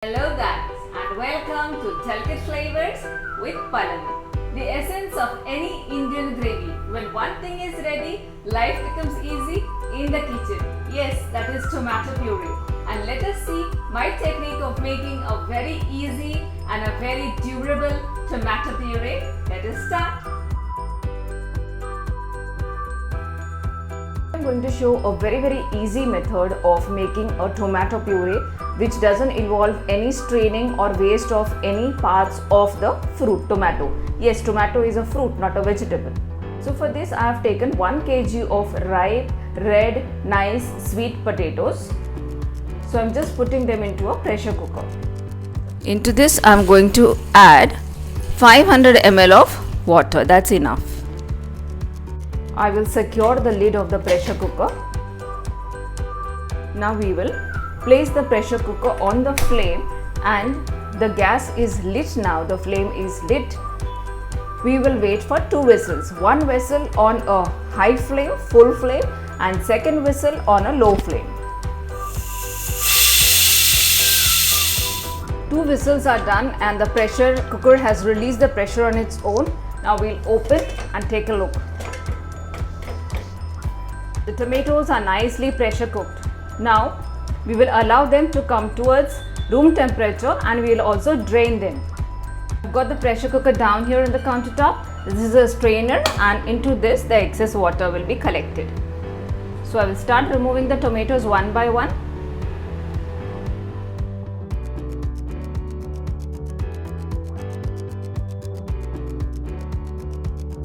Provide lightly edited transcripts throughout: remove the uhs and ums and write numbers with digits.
Hello guys and welcome to Delicate Flavors with Palani. The essence of any Indian gravy. When one thing is ready, life becomes easy in the kitchen. Yes, that is tomato puree. And let us see my technique of making a very easy and a very durable tomato puree. Let us start. I'm going to show a very easy method of making a tomato puree which doesn't involve any straining or waste of any parts of the fruit tomato. Yes, tomato is a fruit, not a vegetable. So for this I have taken 1 kg of ripe, red, nice, sweet potatoes. So I'm just putting them into a pressure cooker. Into this I'm going to add 500 ml of water. That's enough. I will secure the lid of the pressure cooker. Now we will place the pressure cooker on the flame and the gas is lit now. The flame is lit. We will wait for 2 whistles. 1 whistle on a high flame, full flame, and second whistle on a low flame. 2 whistles are done and the pressure cooker has released the pressure on its own. Now we'll open and take a look. The tomatoes are nicely pressure cooked. Now we will allow them to come towards room temperature and we will also drain them. I've got the pressure cooker down here on the countertop. This is a strainer and into this the excess water will be collected. So I will start removing the tomatoes one by one.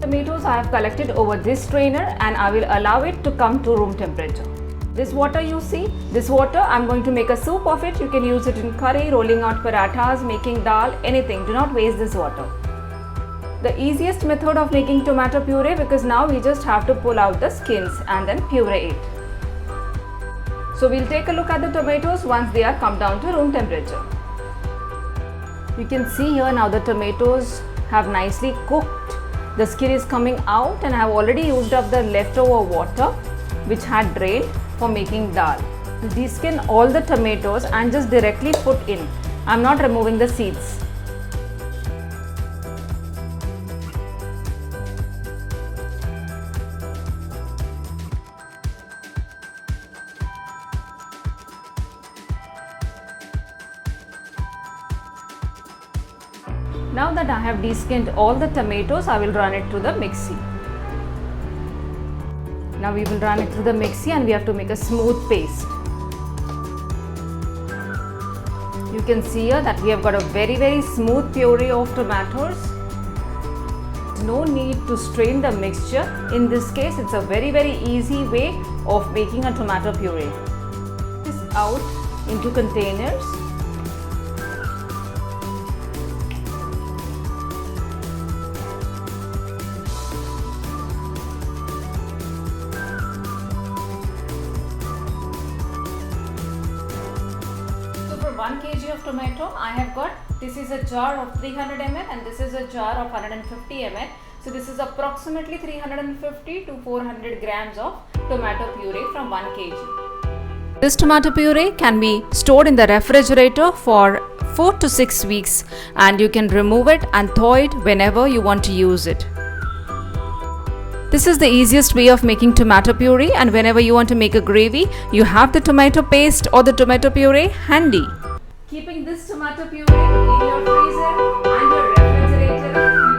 Tomatoes I have collected over this strainer and I will allow it to come to room temperature. This water you see, this water I'm going to make a soup of it. You can use it in curry, rolling out parathas, making dal, anything. Do not waste this water. The easiest method of making tomato puree because now we just have to pull out the skins and then puree it. So we'll take a look at the tomatoes once they are come down to room temperature. You can see here now the tomatoes have nicely cooked. The skin is coming out and I have already used up the leftover water which had drained for making dal. De-skin all the tomatoes and just directly put in. I am not removing the seeds. Now that I have de-skinned all the tomatoes, I will run it through the mixie. Now we will run it through the mixie and we have to make a smooth paste. You can see here that we have got a very smooth puree of tomatoes. No need to strain the mixture. In this case, it's a very easy way of making a tomato puree. This out into containers. For 1 kg of tomato, I have got, this is a jar of 300 ml and this is a jar of 150 ml. So this is approximately 350 to 400 grams of tomato puree from 1 kg. This tomato puree can be stored in the refrigerator for 4 to 6 weeks and you can remove it and thaw it whenever you want to use it. This is the easiest way of making tomato puree, and whenever you want to make a gravy, you have the tomato paste or the tomato puree handy. Keeping this tomato puree in your freezer and your refrigerator